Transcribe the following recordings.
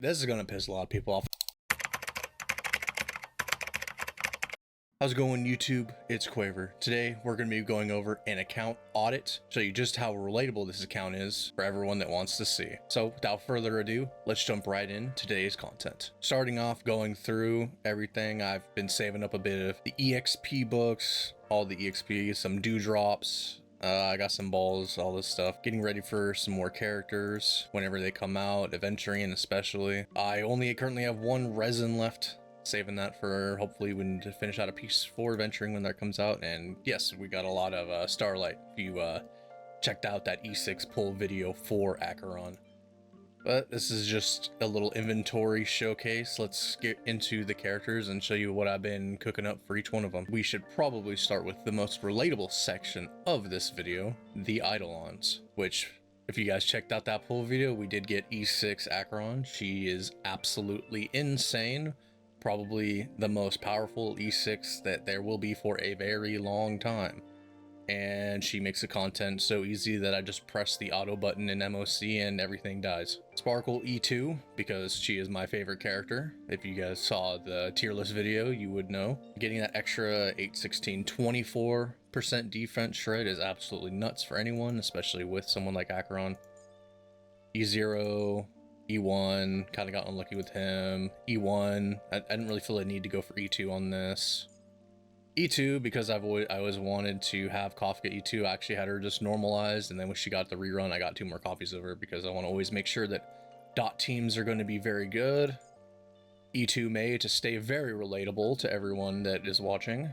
This is gonna piss a lot of people off. How's it going, YouTube? It's Quayver. Today, we're going to be going over an account audit, show you just how relatable this account is for everyone that wants to see. So without further ado, let's jump right in today's content. Starting off, going through everything, I've been saving up a bit of the EXP books, all the EXP, some dewdrops. I got some balls, all this stuff. Getting ready for some more characters whenever they come out, adventuring especially. I only currently have one resin left. Saving that for hopefully when to finish out a piece 4 adventuring when that comes out. And yes, we got a lot of starlight if you checked out that E6 pull video for Acheron. But this is just a little inventory showcase. Let's get into the characters and show you what I've been cooking up for each one of them. We should probably start with the most relatable section of this video, the Eidolons, which if you guys checked out that pull video, we did get E6 Acheron. She is absolutely insane. Probably the most powerful E6 that there will be for a very long time. And she makes the content so easy that I just press the auto button in MOC and everything dies. Sparkle E2, because she is my favorite character. If you guys saw the tier list video, you would know. Getting that extra 816 24% defense shred is absolutely nuts for anyone, especially with someone like Acheron. E0, E1, kind of got unlucky with him. E1, I didn't really feel a need to go for E2 on this. E2, because I always wanted to have Kafka E2, I actually had her just normalized, and then when she got the rerun, I got 2 more copies of her because I want to always make sure that dot teams are going to be very good. E2 Mei to stay very relatable to everyone that is watching.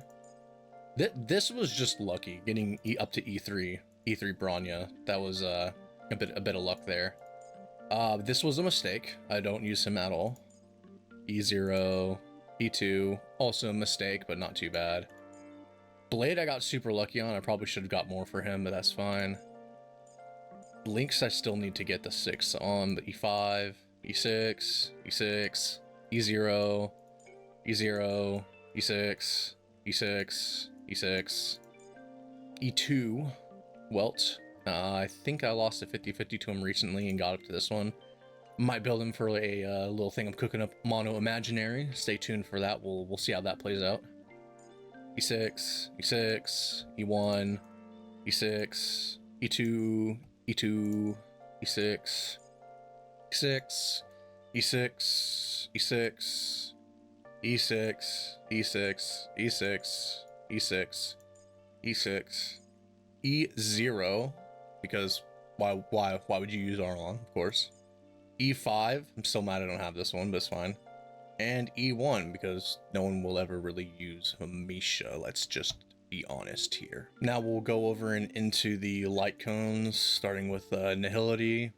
This was just lucky, getting up to E3 Bronya. That was a bit of luck there. This was a mistake. I don't use him at all. E0, E2, also a mistake, but not too bad. Blade I got super lucky on. I probably should have got more for him, but that's fine. Lynx I still need to get the 6 on, but E5, E6, E6, E0, E0, E6, E6, E6, E2, Welt. I think I lost a 50-50 to him recently and got up to this one. Might build him for a little thing I'm cooking up, mono imaginary. Stay tuned for that. We'll see how that plays out. E6, E6, E1, E6, E2, E2, E6, E6, E6, E6, E6, E6, E6, E6, E6, E0. Because why would you use Arlon, of course. E5, I'm still mad I don't have this one, but it's fine. And E1, because no one will ever really use Misha, let's just be honest here. Now we'll go over and into the Lightcones, starting with Nihility.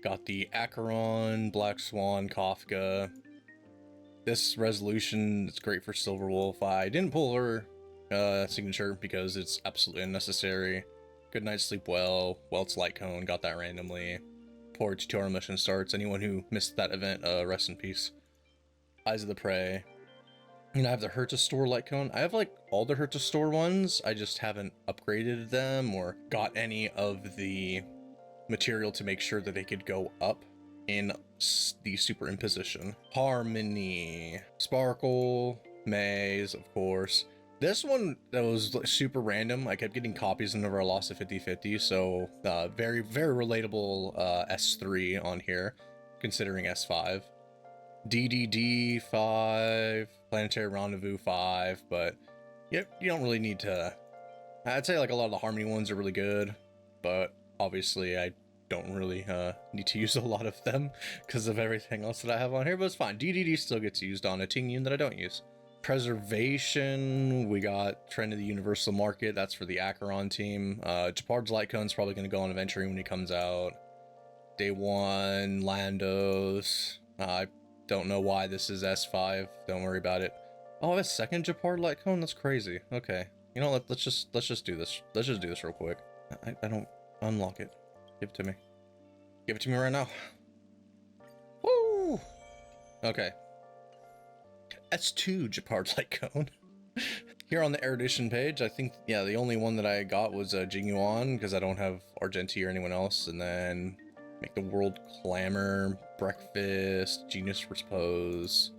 Got the Acheron, Black Swan, Kafka. This resolution is great for Silverwolf. I didn't pull her signature because it's absolutely unnecessary. Good night, sleep well. Welt's Lightcone, got that randomly. Poor tutorial mission starts. Anyone who missed that event, rest in peace. Eyes of the Prey. You know, I have the Hurt to Store Lightcone. I have like all the Hurt to Store ones. I just haven't upgraded them or got any of the material to make sure that they could go up in the superimposition. Harmony. Sparkle. Maze, of course. This one, that was super random. I kept getting copies and never lost a 50-50, so very, very relatable S3 on here, considering S5. DDD 5, Planetary Rendezvous 5, but you don't really need to... I'd say like a lot of the Harmony ones are really good, but obviously I don't really need to use a lot of them because of everything else that I have on here, but it's fine. DDD still gets used on a Tingyun that I don't use. Preservation, we got Trend of the Universal Market, that's for the Acheron team. Gepard's Lightcone's probably going to go on adventuring when he comes out. Day 1, Landos. I don't know why this is S5, don't worry about it. Oh, I have a second Gepard Lightcone? That's crazy. Okay, you know, let's just do this. Let's just do this real quick. I don't unlock it. Give it to me. Give it to me right now. Woo! Okay. S2 Gepard Lightcone. Here on the erudition page, I think, yeah, the only one that I got was Jingliu because I don't have Argenti or anyone else. And then Make the World Clamor, breakfast, genius repose,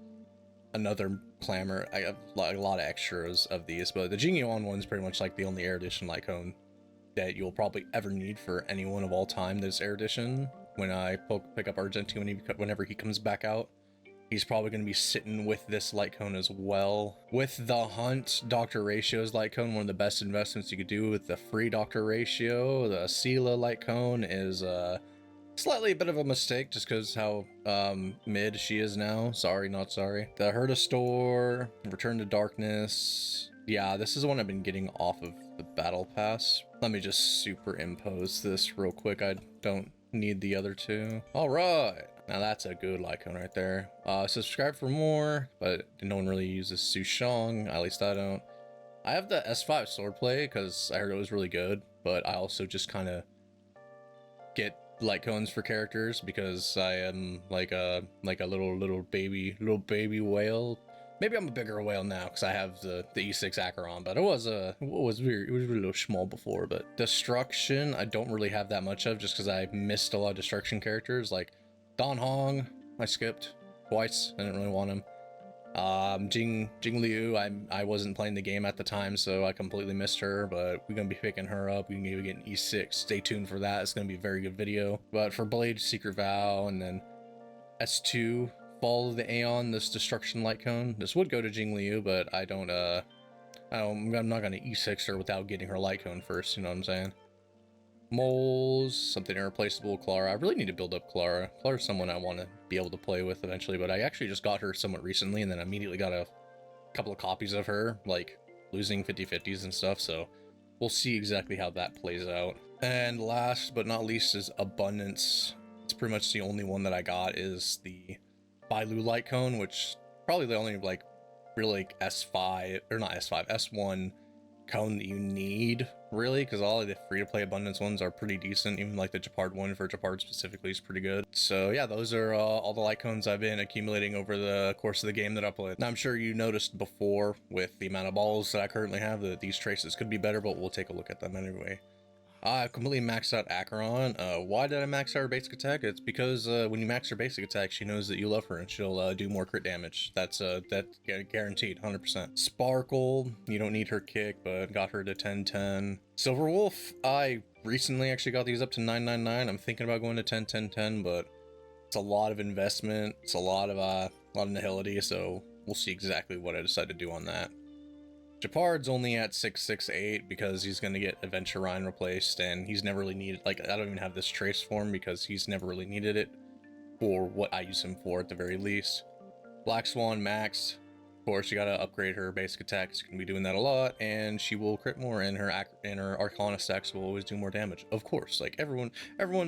another clamor. I have a lot of extras of these, but the Jingliu one's pretty much like the only Air Edition Lightcone that you'll probably ever need for anyone of all time that's Air Edition. When I pick up Argenti whenever he comes back out, he's probably going to be sitting with this Lightcone as well. With the Hunt, Dr.Ratio's Lightcone, one of the best investments you could do with the free Dr.Ratio. The Seele Lightcone is slightly a bit of a mistake just because how mid she is now. Sorry, not sorry. The Herda Store, Return to Darkness. Yeah, this is the one I've been getting off of the Battle Pass. Let me just superimpose this real quick. I don't need the other two. All right. Now that's a good Lightcone right there. Subscribe for more, but no one really uses Sushong. At least I don't. I have the S5 swordplay because I heard it was really good, but I also just kind of get Lightcones for characters because I am like a little baby whale. Maybe I'm a bigger whale now because I have the E6 Acheron, but it was really a little small before. But Destruction, I don't really have that much of just because I missed a lot of Destruction characters like Don Hong. I skipped twice. I didn't really want him. Jingliu, I wasn't playing the game at the time, so I completely missed her, but we're gonna be picking her up. We can maybe get an E6. Stay tuned for that. It's gonna be a very good video. But for Blade, Secret Vow, and then S2, Fall of the Aeon, this Destruction Lightcone. This would go to Jingliu, but I'm not gonna E6 her without getting her Lightcone first. You know what I'm saying? Moles, something irreplaceable. Clara, I really need to build up Clara. Clara's someone I want to be able to play with eventually, but I actually just got her somewhat recently and then immediately got a couple of copies of her, like losing 50/50s and stuff, so we'll see exactly how that plays out. And last but not least is Abundance. It's pretty much the only one that I got is the Bailu Lightcone, which probably the only like really like S5 or not S5, S1 cone that you need really, because all of the free-to-play Abundance ones are pretty decent. Even like the Gepard one for Gepard specifically is pretty good. So yeah, those are all the Lightcones I've been accumulating over the course of the game that I played. Now I'm sure you noticed before with the amount of balls that I currently have that these traces could be better, but we'll take a look at them anyway. I completely maxed out Acheron. Why did I max out her basic attack? It's because when you max her basic attack, she knows that you love her and she'll do more crit damage. That's guaranteed, 100%. Sparkle, you don't need her kick, but got her to 10-10. Silverwolf, I recently actually got these up to 999. I'm thinking about going to 10-10-10, but it's a lot of investment. It's a lot of nihility, so we'll see exactly what I decide to do on that. Gepard's only at 668 because he's going to get Adventure Rhine replaced, and he's never really needed, like, I don't even have this trace form because he's never really needed it for what I use him for at the very least. Black Swan maxed. Of course, you got to upgrade her basic attacks. You can be doing that a lot, and she will crit more, and her Arcana stacks will always do more damage. Of course, like, everyone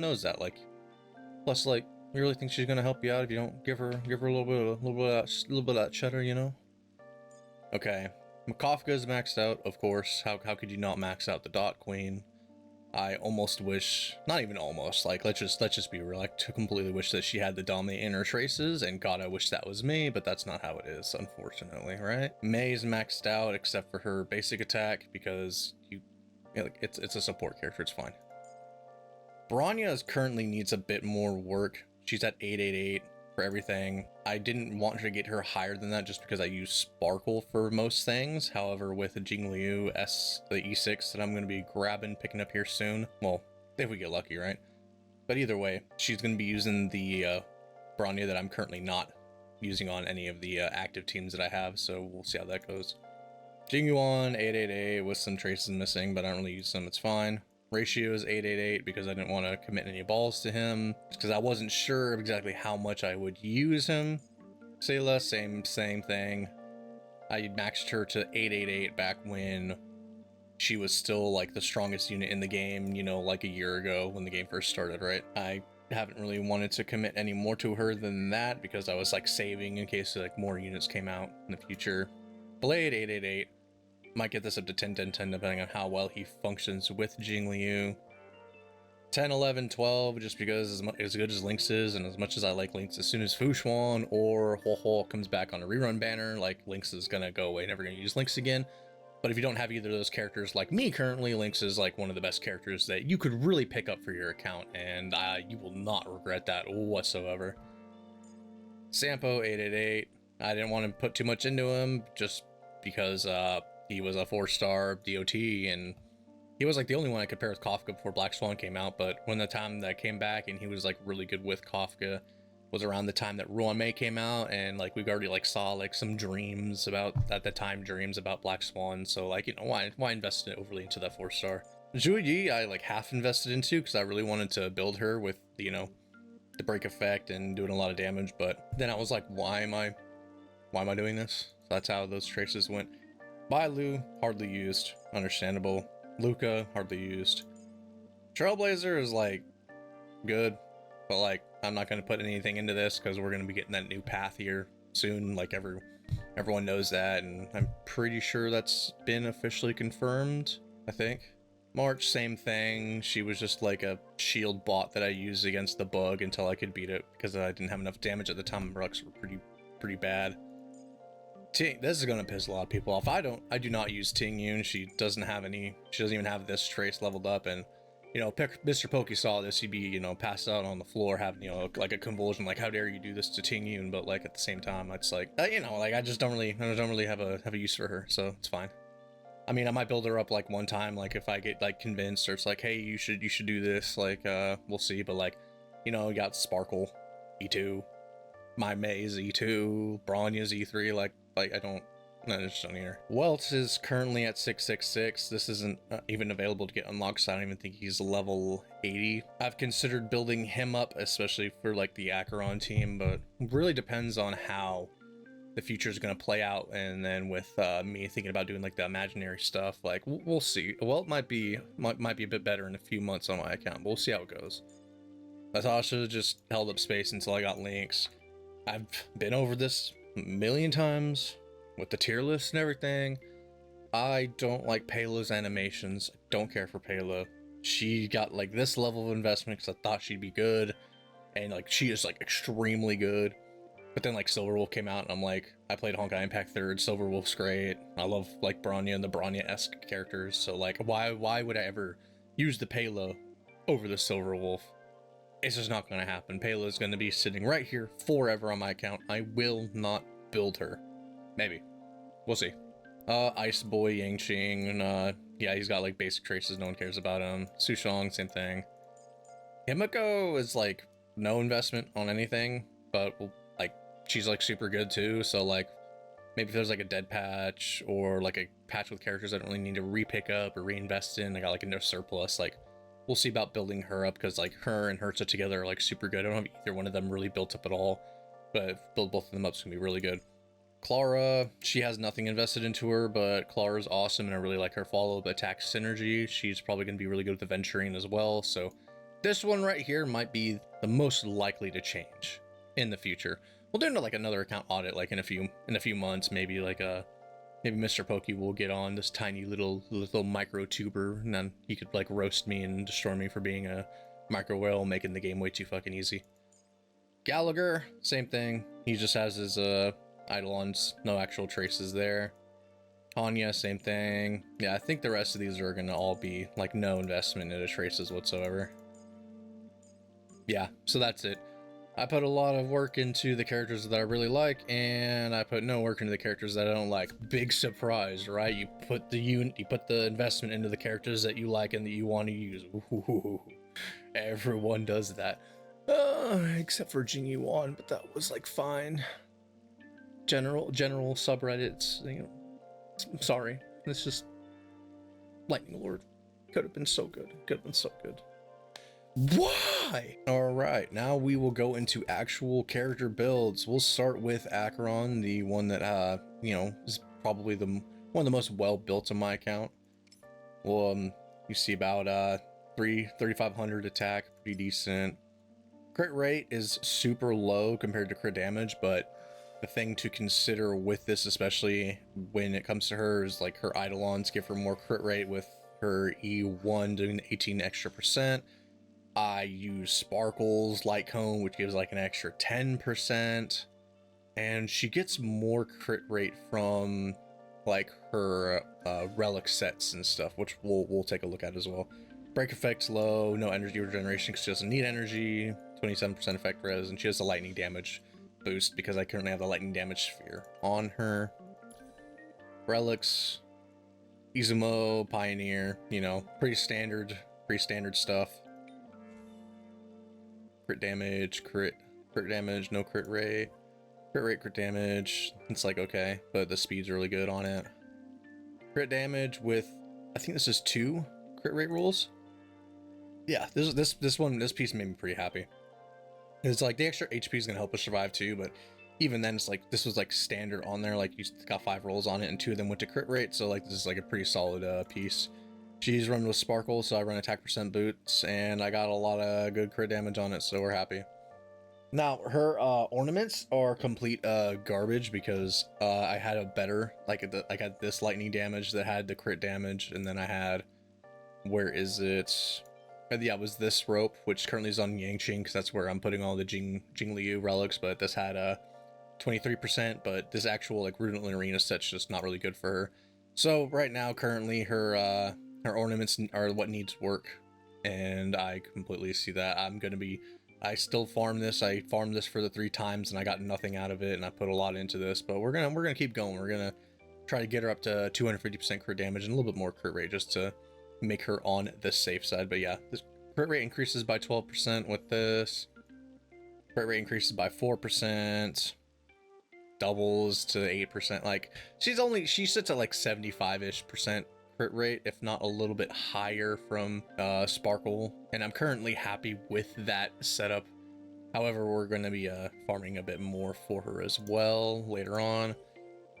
knows that. Like, plus, like, you really think she's going to help you out if you don't give her a little bit of that cheddar, you know? Okay. Kafka is maxed out, of course. How could you not max out the Dot Queen? I almost wish, not even almost, like let's just be real. I completely wish that she had the Dominate inner traces, and God, I wish that was me, but that's not how it is, unfortunately, right? Mei is maxed out except for her basic attack because it's a support character. It's fine. Bronya currently needs a bit more work. She's at 888 for everything. I didn't want her to get her higher than that just because I use Sparkle for most things. However, with the Jingliu the E6 that I'm going to be picking up here soon, well, if we get lucky, right? But either way, she's going to be using the Bronya that I'm currently not using on any of the active teams that I have, so we'll see how that goes. Jingyuan 888 with some traces missing, but I don't really use them. It's fine. Ratio is 888 because I didn't want to commit any balls to him, because I wasn't sure of exactly how much I would use him. Seele, same thing. I maxed her to 888 back when she was still like the strongest unit in the game, you know, like a year ago when the game first started, right? I haven't really wanted to commit any more to her than that because I was like saving in case like more units came out in the future. Blade 888. Might get this up to 10-10-10 depending on how well he functions with Jingliu. 10, 11, 12, just because as good as Lynx is, and as much as I like Lynx, as soon as Swan or Ho comes back on a rerun banner, like Lynx is gonna go away, never gonna use Lynx again. But if you don't have either of those characters like me currently, Lynx is like one of the best characters that you could really pick up for your account, and you will not regret that whatsoever. Sampo 888. I didn't want to put too much into him just because he was a 4-star DOT, and he was like the only one I could pair with Kafka before Black Swan came out. But when the time that I came back and he was like really good with Kafka was around the time that Ruan Mei came out, and like we already like saw like some dreams about at the time dreams about Black Swan. So like, you know, why invest it overly into that 4-star? Zhu Yi I like half invested into because I really wanted to build her with, you know, the break effect and doing a lot of damage. But then I was like, why am I doing this? So that's how those traces went. Bailu hardly used, understandable. Luca hardly used. Trailblazer is like good, but like I'm not going to put anything into this because we're going to be getting that new path here soon. Like everyone knows that, and I'm pretty sure that's been officially confirmed, I think. March, same thing. She was just like a shield bot that I used against the bug until I could beat it because I didn't have enough damage at the time. Rucks were pretty bad. This is gonna piss a lot of people off. I do not use Tingyun. She doesn't even have this trace leveled up, and you know, Mr.Pokke saw this, he'd be, you know, passed out on the floor having, you know, like a convulsion, like how dare you do this to Tingyun. But like at the same time, it's like, you know, like I don't really have a use for her, so it's fine. I mean, I might build her up like one time, like if I get like convinced, or it's like, hey, you should do this, like we'll see. But like, you know, you got Sparkle E2, my Mei's E2, Bronya's E3, like I just don't hear. Weltz is currently at 666. This isn't even available to get unlocked, so I don't even think he's level 80. I've considered building him up, especially for like the Acheron team, but it really depends on how the future is going to play out. And then with me thinking about doing like the imaginary stuff, like we'll see. Well, it might be a bit better in a few months on my account, but we'll see how it goes. Natasha just held up space until I got Lynx. I've been over this a million times with the tier list and everything. I don't like Payla's animations. I don't care for Payla. She got like this level of investment because I thought she'd be good, and like she is like extremely good. But then like Silverwolf came out, and I'm like, I played Honkai Impact 3rd. Silverwolf's great. I love like Bronya and the Bronya-esque characters. So like, why would I ever use the Payla over the Silverwolf? It's just not going to happen. Payla is going to be sitting right here forever on my account. I will not build her. Maybe. We'll see. Ice Boy Yangqing, yeah, he's got like basic traces, no one cares about him. Sushong, same thing. Himiko is like no investment on anything, but like she's like super good too, so like maybe if there's like a dead patch or like a patch with characters I don't really need to re-pick up or reinvest in, I got like a surplus, like we'll see about building her up, because like her and Hertza together are like super good. I don't have either one of them really built up at all, but if build both of them up, it's gonna be really good. Clara, she has nothing invested into her, but Clara's awesome, and I really like her follow-up attack synergy. She's probably going to be really good with the venturing as well, so this one right here might be the most likely to change in the future. We'll do like another account audit like in a few months, maybe like maybe Mr.Pokke will get on, this tiny little micro tuber, and then he could like roast me and destroy me for being a micro whale, making the game way too fucking easy. Gallagher, same thing. He just has his Eidolons, no actual traces there. Anya, same thing. Yeah, I think the rest of these are gonna all be like no investment into traces whatsoever. Yeah, so that's it. I put a lot of work into the characters that I really like, and I put no work into the characters that I don't like. Big surprise, right? You put the investment into the characters that you like and that you want to use. Ooh, everyone does that. Except for Jingliu, but that was like fine. General subreddits, you know, I'm sorry, it's just Lightning Lord could have been so good. Why? All right, now we will go into actual character builds. We'll start with Acheron, the one that you know, is probably one of the most well built on my account. Well, you see about 3,500 attack, pretty decent. Crit rate is super low compared to crit damage, but the thing to consider with this, especially when it comes to her, is like her Eidolons give her more crit rate with her E1 doing 18 extra %. I use Sparkle's Lightcone, which gives like an extra 10%. And she gets more crit rate from like her relic sets and stuff, which we'll take a look at as well. Break effect's low, no energy regeneration because she doesn't need energy, 27% effect res, and she has the lightning damage. boost because I currently have the lightning damage sphere on her. Relics, Izumo, Pioneer, you know, pretty standard stuff. Crit damage, crit damage, no crit rate. Crit rate, crit damage, it's like okay, but the speed's really good on it. Crit damage with, I think this is 2 crit rate rolls. Yeah, this piece made me pretty happy. It's like the extra HP is gonna help us survive too, but even then, it's like this was like standard on there. Like you got 5 rolls on it, and 2 of them went to crit rate, so like this is like a pretty solid piece. She's run with Sparkle, so I run attack percent boots, and I got a lot of good crit damage on it, so we're happy. Now her ornaments are complete garbage because I had a better, like I had this lightning damage that had the crit damage, and then I had, where is it? Yeah, it was this rope, which currently is on Yangqing because that's where I'm putting all the Jingliu relics, but this had 23%, but this actual like Rudent Arena set's just not really good for her. So right now, currently, her ornaments are what needs work, and I completely see that. I still farm this. I farmed this for the 3 times, and I got nothing out of it, and I put a lot into this, but we're gonna keep going. We're gonna try to get her up to 250% crit damage and a little bit more crit rate just to make her on the safe side. But yeah, this crit rate increases by 12% with this. Crit rate increases by 4%. Doubles to 8%. Like she sits at like 75-ish% crit rate, if not a little bit higher from Sparkle, and I'm currently happy with that setup. However, we're going to be farming a bit more for her as well later on.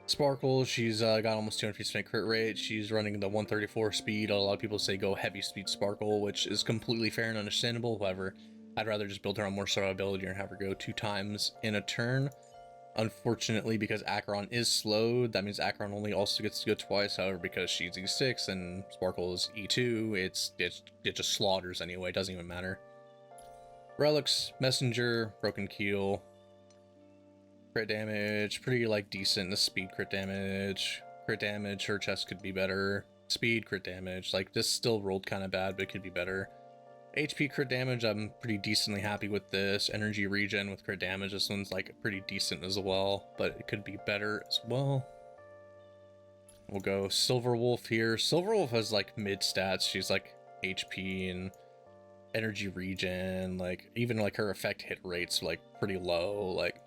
Sparkle, she's got almost 250% crit rate. She's running the 134 speed. A lot of people say go heavy speed Sparkle, which is completely fair and understandable. However, I'd rather just build her on more survivability and have her go 2 times in a turn. Unfortunately, because Acheron is slowed, that means Acheron only also gets to go twice. However, because she's E6 and Sparkle is E2, it just slaughters anyway. It doesn't even matter. Relics, Messenger, Broken Keel. Crit damage, pretty like decent. The speed crit damage. Crit damage, her chest could be better. Speed crit damage, like this still rolled kind of bad, but it could be better. HP crit damage, I'm pretty decently happy with this. Energy regen with crit damage, this one's like pretty decent as well, but it could be better as well. We'll go Silverwolf here. Silverwolf has like mid stats. She's like HP and energy regen, like even like her effect hit rates like pretty low. Like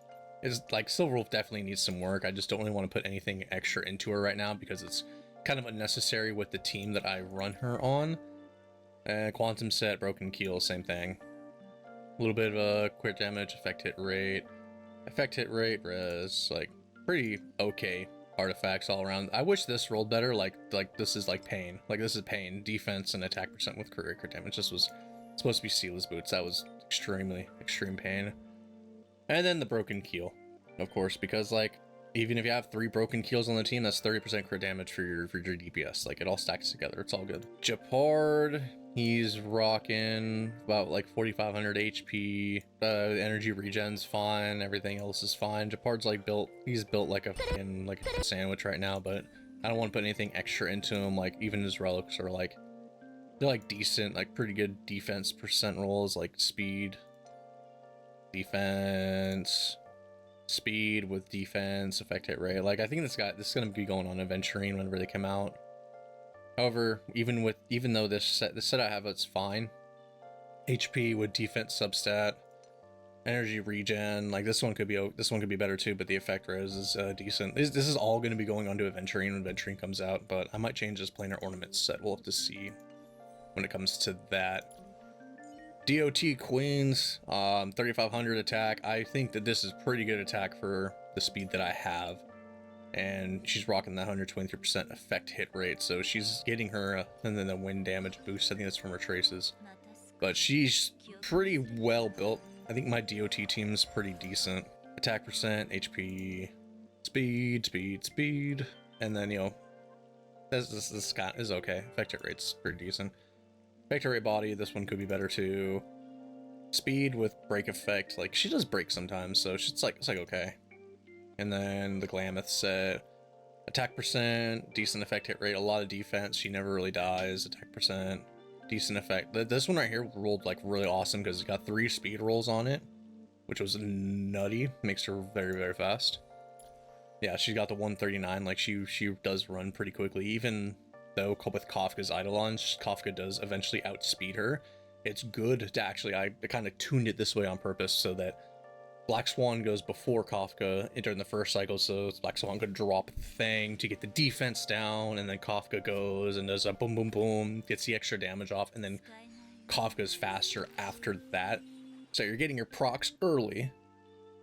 it's like Silverwolf definitely needs some work. I just don't really want to put anything extra into her right now because it's kind of unnecessary with the team that I run her on. Quantum set, Broken Keel, same thing. A little bit of a crit damage, effect hit rate, res, like pretty okay artifacts all around. I wish this rolled better. Like this is like pain. Like this is pain. Defense and attack percent with crit damage. This was supposed to be Seele's boots. That was extreme pain. And then the Broken Keel, of course, because like even if you have 3 Broken Keels on the team, that's 30% crit damage for your DPS. Like it all stacks together. It's all good. Gepard, he's rocking about like 4,500 HP. Energy regen's fine. Everything else is fine. Gepard's like he's built like a fucking like a sandwich right now, but I don't want to put anything extra into him. Like even his relics are like, they're like decent, like pretty good defense percent rolls, like speed, defense, speed with defense, effect hit rate. Like I think this is gonna be going on Adventuring whenever they come out. However, even though this set I have, it's fine. HP with defense substat, energy regen, like this one could be better too, but the effect res is decent. This is all going to be going on to Adventuring when Adventuring comes out, but I might change this planar ornament set. We'll have to see when it comes to that. DOT Queens, 3,500 attack. I think that this is pretty good attack for the speed that I have. And she's rocking that 123% effect hit rate, so she's getting her, and then the wind damage boost. I think that's from her traces. But she's pretty well built. I think my DOT team's pretty decent. Attack percent, HP, speed. And then, you know, this guy is okay. Effect hit rate's pretty decent. Effect hit rate body, this one could be better too. Speed with break effect, like she does break sometimes, so it's like okay. And then the Glameth set, attack percent, decent effect hit rate, a lot of defense, she never really dies, attack percent, decent effect. This one right here rolled like really awesome because it's got 3 speed rolls on it, which was nutty. Makes her very, very fast. Yeah, she got the 139. Like she does run pretty quickly, even though with Kafka's Eidolons, Kafka does eventually outspeed her. It's good to actually, I kind of tuned it this way on purpose so that Black Swan goes before Kafka during the first cycle, so Black Swan could drop the thing to get the defense down, and then Kafka goes and does a boom boom boom, gets the extra damage off, and then Kafka's faster after that. So you're getting your procs early,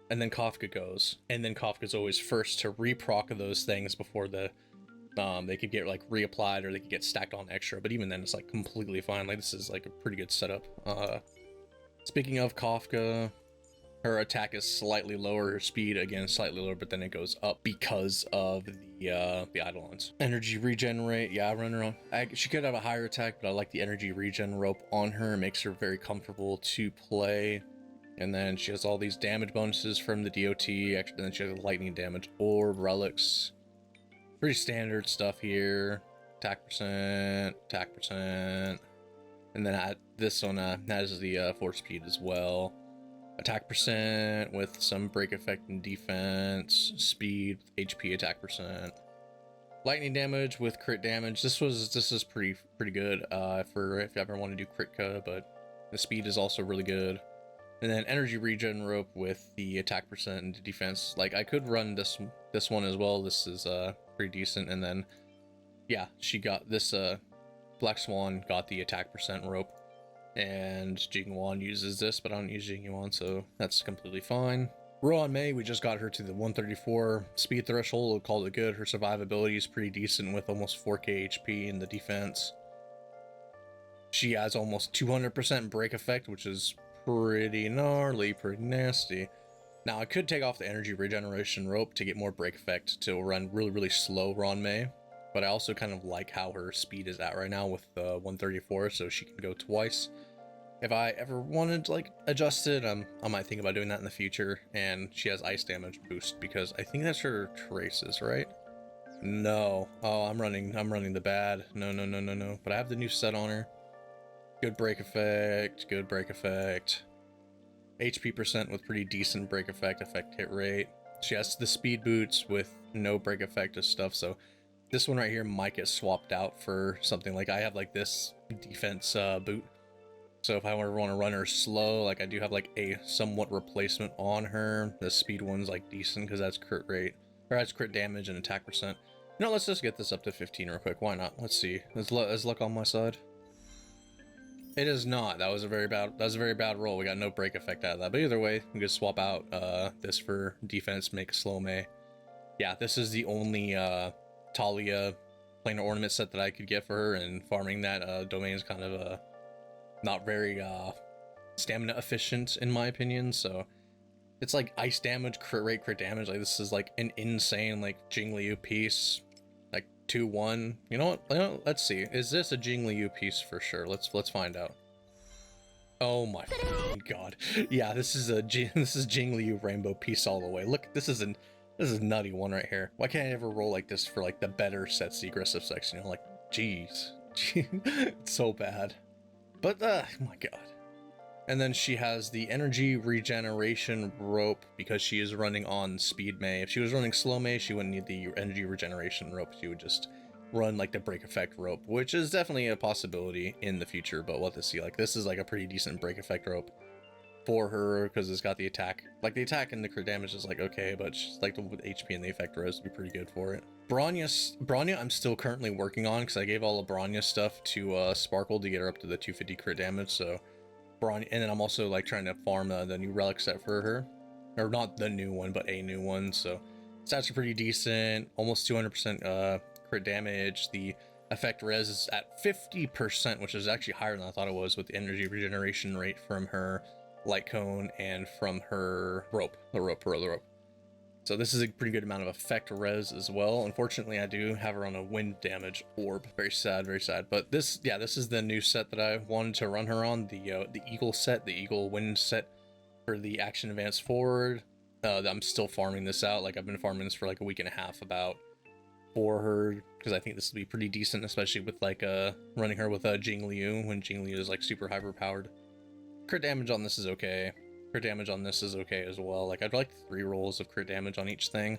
and then Kafka goes, and then Kafka's always first to re-proc those things before the they could get like reapplied or they could get stacked on extra. But even then, it's like completely fine. Like this is like a pretty good setup. Speaking of Kafka, her attack is slightly lower, her speed again slightly lower, but then it goes up because of the Eidolons. Energy regenerate, yeah, I run her on. She could have a higher attack, but I like the energy regen rope on her. It makes her very comfortable to play. And then she has all these damage bonuses from the DOT. Actually, then she has a lightning damage orb, relics. Pretty standard stuff here. Attack percent. And then this one has the force speed as well. Attack percent with some break effect and defense. Speed, HP attack percent. Lightning damage with crit damage. This is pretty good for if you ever want to do Kritka, but the speed is also really good. And then energy regen rope with the attack percent and defense. Like I could run this one as well. This is pretty decent. And then yeah, she got this Black Swan got the attack percent rope, and Jingliu uses this, but I don't use Jingliu, so that's completely fine. Ruan Mei, we just got her to the 134 speed threshold. We'll call it good. Her survivability is pretty decent with almost 4k HP in the defense. She has almost 200% break effect, which is pretty gnarly, pretty nasty. Now I could take off the energy regeneration rope to get more break effect to run really slow Ruan Mei, but I also kind of like how her speed is at right now with 134, so she can go twice. If I ever wanted to like adjust it, I might think about doing that in the future. And she has ice damage boost because I think that's her traces, right? No. Oh, I'm running the bad. No. But I have the new set on her. Good break effect. HP percent with pretty decent break effect hit rate. She has the speed boots with no break effect of stuff, so this one right here might get swapped out for something like I have like this defense boot. So if I ever want to run her slow, like I do have like a somewhat replacement on her. The speed one's like decent because that's crit rate, or that's crit damage and attack percent. You know, let's just get this up to 15 real quick. Why not? Let's see. Is luck on my side? It is not. That was a very bad roll. We got no break effect out of that. But either way, we could swap out this for defense, make a slow Mei. Yeah, this is the only Talia planar ornament set that I could get for her, and farming that domain is kind of not very stamina efficient in my opinion. So it's like ice damage, crit damage. Like this is like an insane like Jingliu piece, like 2-1. You know what? Let's see. Is this a Jingliu piece for sure? Let's find out. Oh my god! Yeah, this is Jingliu rainbow piece all the way. Look, this is a nutty one right here. Why can't I ever roll like this for like the better sets, the aggressive sets? You know, like jeez, it's so bad. But oh my god. And then she has the energy regeneration rope because she is running on speed Mei. If she was running slow Mei, she wouldn't need the energy regeneration rope. She would just run like the break effect rope, which is definitely a possibility in the future, but we'll have to see. Like this is like a pretty decent break effect rope for her because it's got the attack. Like the attack and the crit damage is like okay, but she's like the HP and the effect res would be pretty good for it. Bronya I'm still currently working on because I gave all the Bronya stuff to Sparkle to get her up to the 250 crit damage. So Bronya, and then I'm also like trying to farm the new relic set for her, or not the new one, but a new one. So stats are pretty decent, almost 200% crit damage. The effect res is at 50%, which is actually higher than I thought it was with the energy regeneration rate from her Lightcone and from her rope, the rope. So this is a pretty good amount of effect res as well. Unfortunately, I do have her on a wind damage orb. Very sad. But this is the new set that I wanted to run her on, the Eagle set, the Eagle wind set for the action advance forward. I'm still farming this out. Like I've been farming this for like a week and a half about for her because I think this will be pretty decent, especially with like running her with Jingliu when Jingliu is like super hyper powered. Crit damage on this is okay. Crit damage on this is okay as well. Like, I'd like 3 rolls of crit damage on each thing.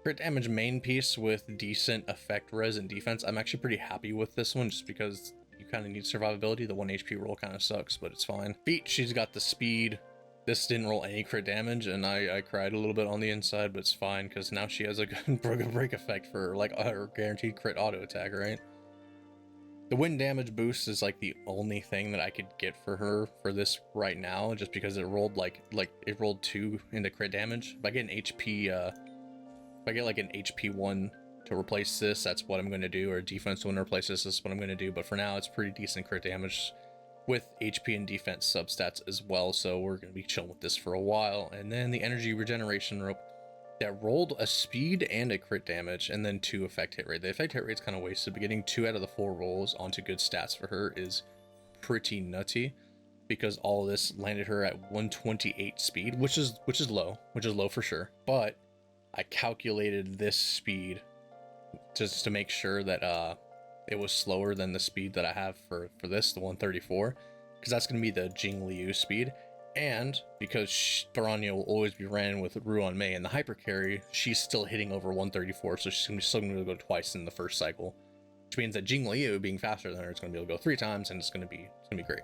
Crit damage main piece with decent effect res and defense. I'm actually pretty happy with this one just because you kind of need survivability. The 1 HP roll kind of sucks, but it's fine. Feat, she's got the speed. This didn't roll any crit damage, and I cried a little bit on the inside, but it's fine because now she has a good break effect for like her guaranteed crit auto attack, right? The wind damage boost is like the only thing that I could get for her for this right now, just because it rolled like it rolled 2 into crit damage. If I get an HP, if I get like an HP 1 to replace this, that's what I'm going to do, or defense 1 to replace this is what I'm going to do. But for now, it's pretty decent crit damage with HP and defense substats as well, so we're going to be chilling with this for a while. And then the energy regeneration rope that rolled a speed and a crit damage, and then 2 effect hit rate. The effect hit rate's kind of wasted, but getting 2 out of the 4 rolls onto good stats for her is pretty nutty, because all of this landed her at 128 speed, which is low for sure. But I calculated this speed just to make sure that it was slower than the speed that I have for this, the 134, because that's going to be the Jingliu speed. And because Bronya will always be ran with Ruan Mei and the hyper carry, she's still hitting over 134, so she's still going to go twice in the first cycle, which means that Jingliu being faster than her is going to be able to go 3 times, and it's going to be great.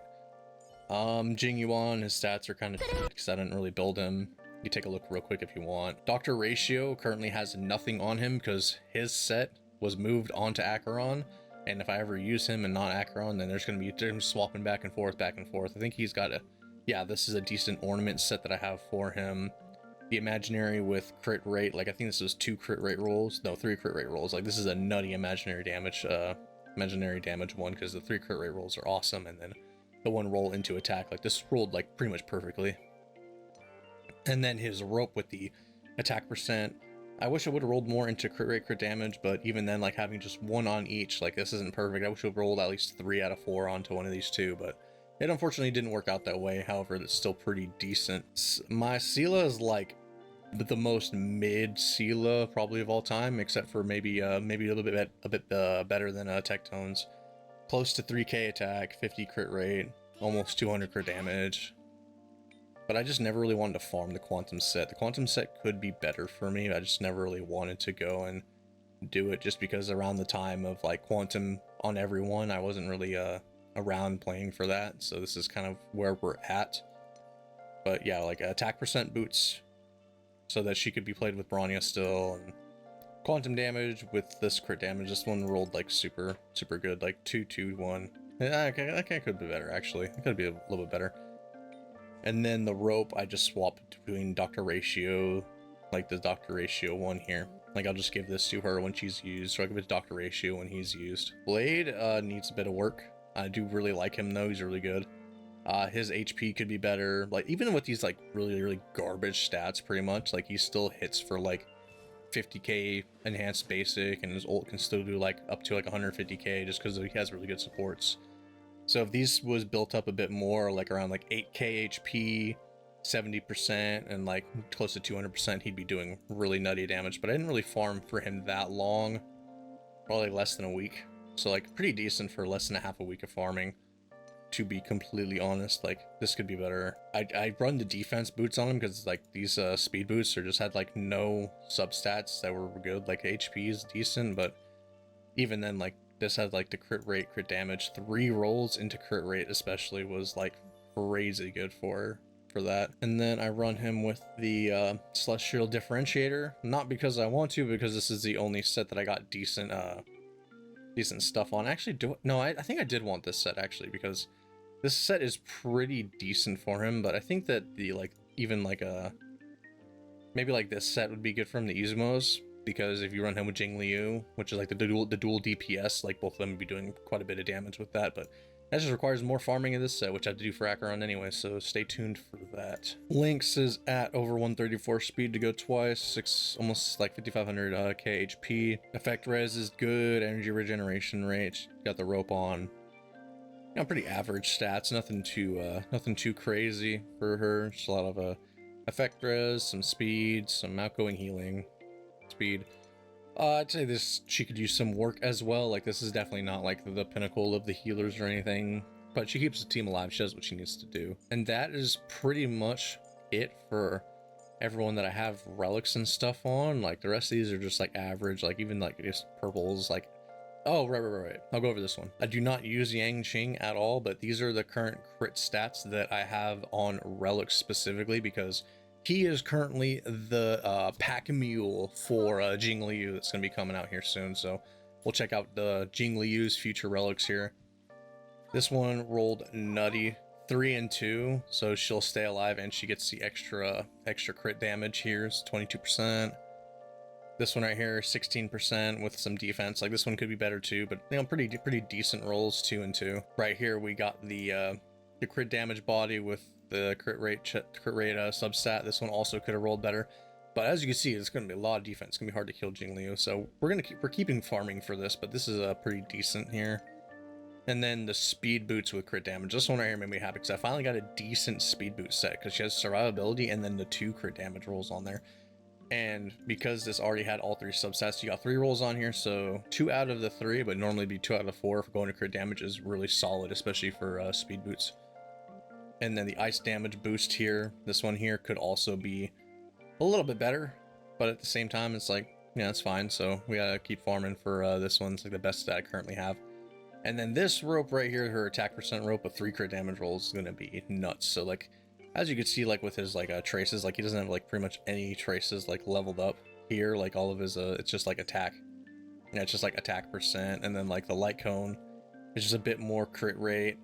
Jingyuan, his stats are kind of because I didn't really build him. You take a look real quick if you want. Dr.Ratio currently has nothing on him because his set was moved onto Acheron, and if I ever use him and not Acheron, then they're going to be swapping back and forth. I think he's got a... Yeah, this is a decent ornament set that I have for him. The imaginary with crit rate, like I think this is 2 crit rate rolls. No, 3 crit rate rolls. Like this is a nutty imaginary damage one, because the 3 crit rate rolls are awesome, and then the 1 roll into attack, like this rolled like pretty much perfectly. And then his rope with the attack percent. I wish I would have rolled more into crit rate, crit damage, but even then, like having just 1 on each, like this isn't perfect. I wish I would have rolled at least 3 out of 4 onto one of these 2, but it unfortunately didn't work out that way. However, it's still pretty decent. My Seele is like the most mid Seele probably of all time, except for maybe a little bit better than tectones. Close to 3k attack, 50 crit rate, almost 200 crit damage. But I just never really wanted to farm the quantum set. The quantum set could be better for me. I just never really wanted to go and do it, just because around the time of like quantum on everyone, I wasn't really around playing for that, so this is kind of where we're at. But yeah, like attack percent boots so that she could be played with Bronya still, and quantum damage with this crit damage. This one rolled like super good, like 2-2-1. Yeah, okay, that could be better actually. It could be a little bit better. And then the rope, I just swapped between Dr.Ratio, like the Dr.Ratio one here. Like I'll just give this to her when she's used, or I'll give it to Dr.Ratio when he's used. Blade needs a bit of work. I do really like him though, he's really good. His HP could be better. Like even with these like really garbage stats, pretty much, like he still hits for like 50k enhanced basic, and his ult can still do like up to like 150k just because he has really good supports. So if these was built up a bit more, like around like 8k HP, 70%, and like close to 200%, he'd be doing really nutty damage. But I didn't really farm for him that long, probably less than a week. So like pretty decent for less than a half a week of farming, to be completely honest. Like this could be better. I run the defense boots on him because like these speed boots are just had like no substats that were good. Like HP is decent, but even then, like this had like the crit rate, crit damage. 3 rolls into crit rate especially was like crazy good for that. And then I run him with the Celestial Differentiator, not because I want to, because this is the only set that I got decent stuff on. Actually, I think I did want this set actually, because this set is pretty decent for him. But I think that the like even like maybe like this set would be good for him, the Izumos, because if you run him with Jingliu, which is like the dual DPS, like both of them would be doing quite a bit of damage with that. But that just requires more farming in this set, which I have to do for Acheron anyway, so stay tuned for that. Lynx is at over 134 speed to go twice, almost like 5500 k HP. Effect res is good, energy regeneration rate, got the rope on. You know, pretty average stats, nothing too crazy for her. Just a lot of effect res, some speed, some outgoing healing, speed. I'd say she could use some work as well. Like this is definitely not like the pinnacle of the healers or anything, but she keeps the team alive. She does what she needs to do. And that is pretty much it for everyone that I have relics and stuff on. Like the rest of these are just like average, like even like just purples, like, oh, right. I'll go over this one. I do not use Yang Qing at all, but these are the current crit stats that I have on relics specifically because he is currently the pack mule for Jingliu that's going to be coming out here soon. So we'll check out the Jingliu's future relics here. This one rolled nutty 3 and 2, so she'll stay alive and she gets the extra crit damage here. It's 22%. This one right here, 16% with some defense. Like this one could be better too, but you know, pretty decent rolls, 2 and 2. Right here we got the crit damage body with the crit rate substat. This one also could have rolled better, but as you can see, it's going to be a lot of defense. It's going to be hard to kill Jingliu, so we're keeping farming for this, but this is pretty decent here. And then the speed boots with crit damage. This one right here made me happy because I finally got a decent speed boot set because she has survivability and then the 2 crit damage rolls on there. And because this already had all 3 substats, you got 3 rolls on here, so 2 out of the 3, but normally be 2 out of 4 for going to crit damage is really solid, especially for speed boots. And then the ice damage boost here, this one here could also be a little bit better, but at the same time, it's like, yeah, it's fine. So we gotta keep farming for this one. It's like the best that I currently have. And then this rope right here, her attack percent rope with 3 crit damage rolls is gonna be nuts. So like, as you can see, like with his like traces, like he doesn't have like pretty much any traces like leveled up here. Like all of his it's just like attack. Yeah, it's just like attack percent, and then like the light cone is just a bit more crit rate.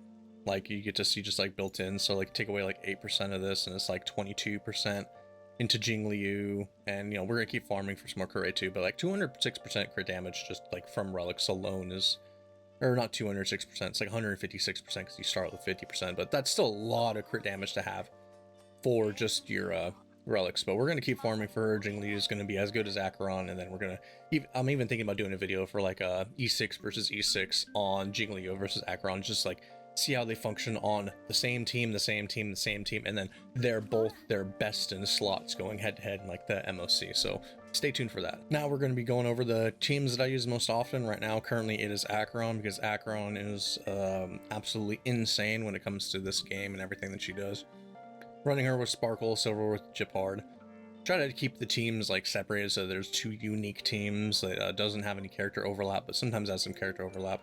Like you get to see just like built in, so like take away like 8% of this and it's like 22% into Jingliu, and you know we're gonna keep farming for some more crit rate too, but like 206% crit damage just like from relics alone is, or not 206%, it's like 156% because you start with 50%, but that's still a lot of crit damage to have for just your relics. But we're gonna keep farming for her. Jingliu is gonna be as good as Acheron, and then we're gonna I'm even thinking about doing a video for like E6 versus E6 on Jingliu versus Acheron, just like see how they function on the same team, and then they're both their best in slots going head to head in like the MOC. So stay tuned for that. Now we're going to be going over the teams that I use most often. Right now, currently it is Acheron, because Acheron is absolutely insane when it comes to this game and everything that she does. Running her with Sparkle, Silver with Gepard. Try to keep the teams like separated so there's 2 unique teams that doesn't have any character overlap, but sometimes has some character overlap.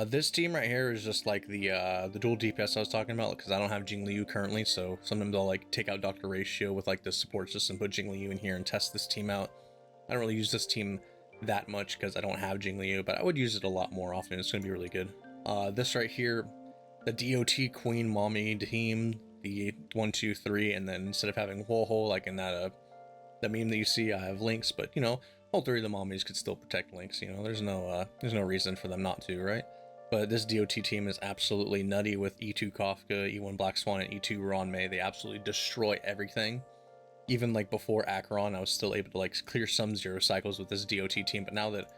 This team right here is just like the dual DPS I was talking about, because I don't have Jingliu currently, so sometimes I'll like take out Dr.Ratio with like the support system, put Jingliu in here and test this team out. I don't really use this team that much because I don't have Jingliu, but I would use it a lot more often. It's going to be really good. This right here, the DOT Queen Mommy team, the 1, 2, 3, and then instead of having Woho like in that meme that you see, I have Lynx, but you know, all 3 of the mommies could still protect Lynx. You know, there's no reason for them not to, right? But this DOT team is absolutely nutty with E2 Kafka, E1 Black Swan, and E2 Ruan Mei. They absolutely destroy everything. Even like before Acheron, I was still able to like clear some 0 cycles with this DOT team, but now that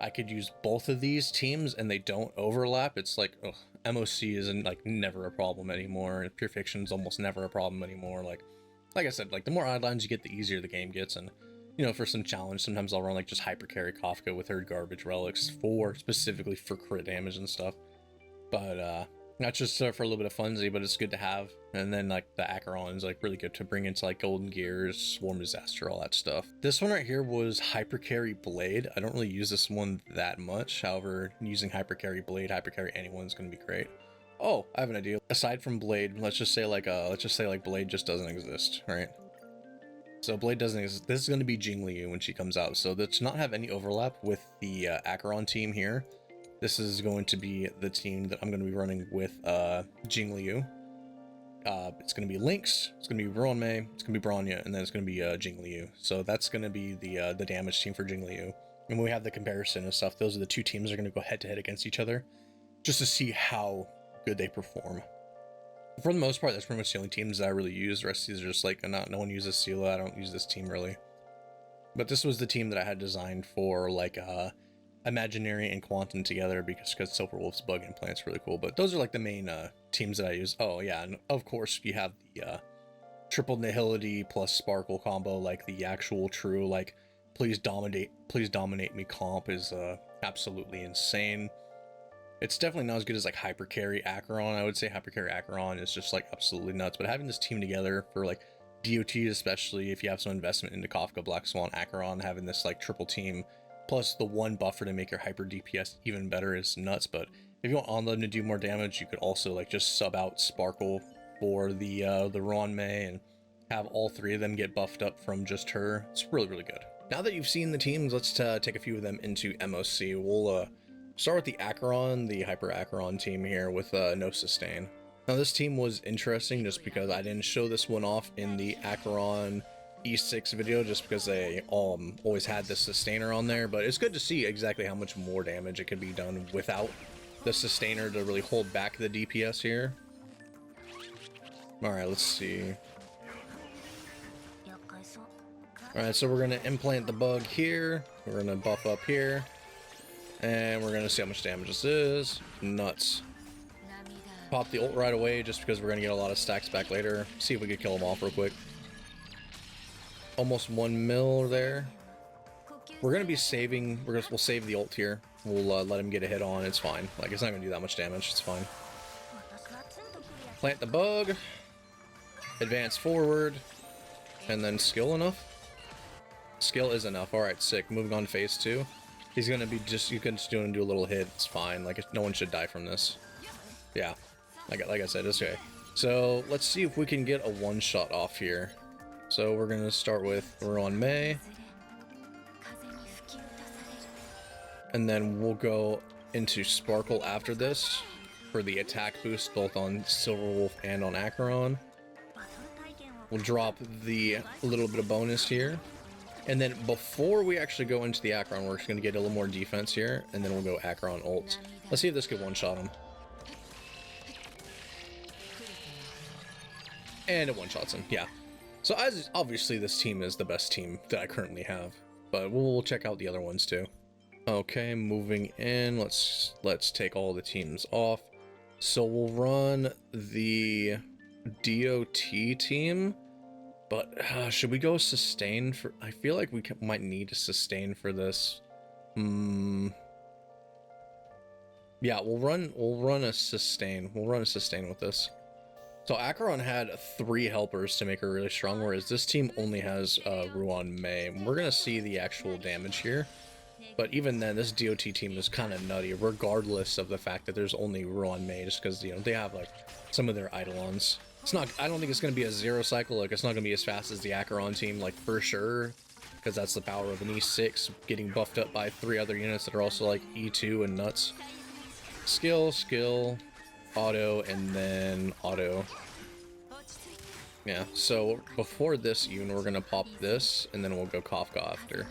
I could use both of these teams and they don't overlap, it's like, ugh, MOC isn't like never a problem anymore, and Pure Fiction is almost never a problem anymore. Like I said, like the more Eidolons you get, the easier the game gets, and you know, for some challenge, sometimes I'll run like just hyper carry Kafka with her garbage relics specifically for crit damage and stuff. But not just for a little bit of funsy, but it's good to have. And then like the Acheron is like really good to bring into like Golden Gears, Swarm Disaster, all that stuff. This one right here was hyper carry Blade. I don't really use this one that much. However, using hyper carry Blade, hyper carry anyone is going to be great. Oh, I have an idea. Aside from Blade, let's just say like Blade just doesn't exist, right? So Blade doesn't exist. This is going to be Jingliu when she comes out. So let's not have any overlap with the Acheron team here. This is going to be the team that I'm going to be running with Jingliu. It's going to be Lynx, it's going to be Ruan Mei, it's going to be Bronya, and then it's going to be Jingliu. So that's going to be the damage team for Jingliu. And when we have the comparison and stuff, those are the 2 teams that are going to go head to head against each other, just to see how good they perform. For the most part, that's pretty much the only teams that I really use. The rest of these are just like, no one uses Seele. I don't use this team really. But this was the team that I had designed for like Imaginary and Quantum together, because Silverwolf's bug implant's really cool. But those are like the main teams that I use. Oh yeah, and of course you have the triple nihility plus sparkle combo, like the actual true like please dominate me comp is absolutely insane. It's definitely not as good as like hyper carry Acheron. I would say hyper carry Acheron is just like absolutely nuts, but having this team together for like DOT, especially if you have some investment into Kafka, Black Swan, Acheron, having this like triple team plus the one buffer to make your hyper DPS even better is nuts. But if you want on them to do more damage, you could also like just sub out Sparkle for the Ruan Mei and have all three of them get buffed up from just her. It's really, really good. Now that you've seen the teams, let's take a few of them into MOC. We'll start with the Acheron, the Hyper Acheron team here with no sustain. Now this team was interesting just because I didn't show this one off in the Acheron E6 video just because they always had the sustainer on there, but it's good to see exactly how much more damage it could be done without the sustainer to really hold back the DPS here. Alright, let's see. Alright, so we're going to implant the bug here. We're going to buff up here. And we're going to see how much damage this is. Nuts. Pop the ult right away just because we're going to get a lot of stacks back later. See if we can kill them off real quick. Almost 1 mil there. We're going to be saving. We'll save the ult here. We'll let him get a hit on. It's fine. Like, it's not going to do that much damage. It's fine. Plant the bug. Advance forward. And then skill enough. Skill is enough. Alright, sick. Moving on to phase 2. He's gonna be just, you can just do a little hit. It's fine. Like, no one should die from this. Yeah. Like I said, it's okay. So, let's see if we can get a one-shot off here. So, we're gonna start with Ruan Mei. And then we'll go into Sparkle after this for the attack boost both on Silverwolf and on Acheron. We'll drop the little bit of bonus here. And then before we actually go into the Acheron, we're just going to get a little more defense here. And then we'll go Acheron ult. Let's see if this could one-shot him. And it one-shots him, yeah. So obviously this team is the best team that I currently have. But we'll check out the other ones too. Okay, moving in. Let's take all the teams off. So we'll run the DOT team. But should we go sustain for? I feel like we might need a sustain for this. Yeah, we'll run a sustain. We'll run a sustain with this. So Acheron had 3 helpers to make her really strong, whereas this team only has Ruan Mei. We're gonna see the actual damage here. But even then, this DOT team is kind of nutty, regardless of the fact that there's only Ruan Mei, just because they have like some of their Eidolons. It's not, I don't think it's going to be a 0 cycle, like it's not going to be as fast as the Acheron team, like for sure, because that's the power of an E6, getting buffed up by 3 other units that are also like E2 and nuts. Skill, auto, and then auto. Yeah, so before this unit, we're going to pop this, and then we'll go Kafka after.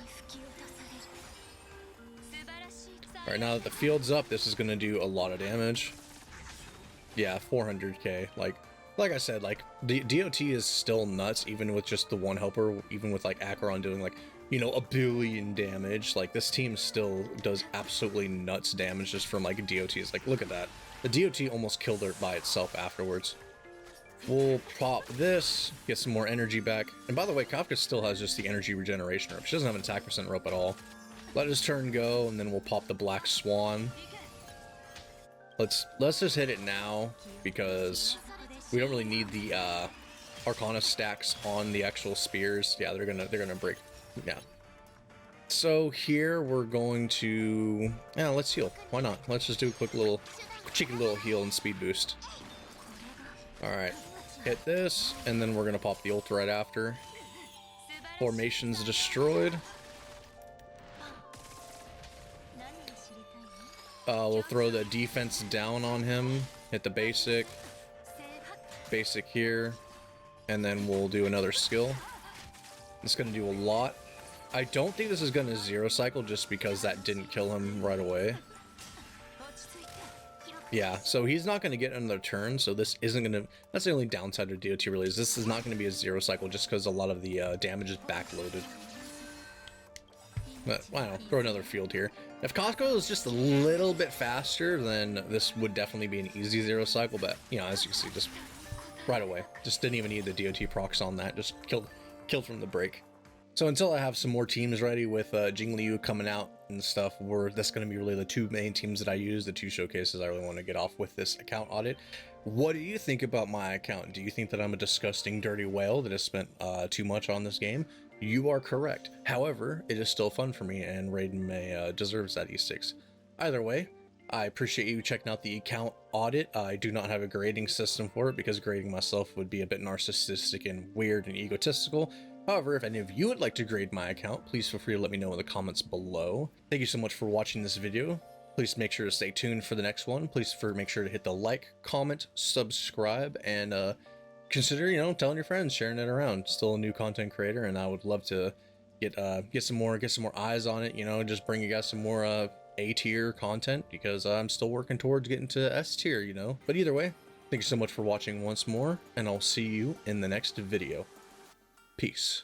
Alright, now that the field's up, this is going to do a lot of damage. Yeah, 400k, like I said, like, the DOT is still nuts, even with just the one helper, even with, like, Acheron doing, like, 1 billion damage. Like, this team still does absolutely nuts damage just from, like, DOTs. Like, look at that. The DOT almost killed her by itself afterwards. We'll pop this, get some more energy back. And by the way, Kafka still has just the energy regeneration rope. She doesn't have an attack percent rope at all. Let his turn go, and then we'll pop the Black Swan. Let's just hit it now, because we don't really need the Arcana stacks on the actual spears. Yeah, they're gonna break. Yeah. So here we're going to, yeah, let's heal. Why not? Let's just do a cheeky little heal and speed boost. All right, hit this, and then we're gonna pop the ult right after. Formation's destroyed. We'll throw the defense down on him. Hit the basic here, and then we'll do another skill. It's gonna do a lot. I don't think this is gonna 0 cycle just because that didn't kill him right away. Yeah, so he's not gonna get another turn, so this isn't gonna, that's the only downside of DOT really, is this is not gonna be a 0 cycle just because a lot of the damage is backloaded. But I don't know, throw another field here. If Costco is just a little bit faster, then this would definitely be an easy 0 cycle, but as you see, just right away. Just didn't even need the DOT procs on that, just killed from the break. So until I have some more teams ready with Jingliu coming out and stuff that's going to be really the two main teams that I use, the two showcases I really want to get off with this account audit. What do you think about my account? Do you think that I'm a disgusting, dirty whale that has spent too much on this game? You are correct. However, it is still fun for me, and Ruan Mei deserves that E6. Either way, I appreciate you checking out the account audit. I do not have a grading system for it because grading myself would be a bit narcissistic and weird and egotistical. However, if any of you would like to grade my account, please feel free to let me know in the comments below. Thank you so much for watching this video. Please make sure to stay tuned for the next one. Please make sure to hit the like, comment, subscribe, and consider, telling your friends, sharing it around. Still a new content creator, and I would love to get some more eyes on it. Just bring you guys some more A tier content, because I'm still working towards getting to S tier. But either way, thank you so much for watching once more, and I'll see you in the next video. Peace.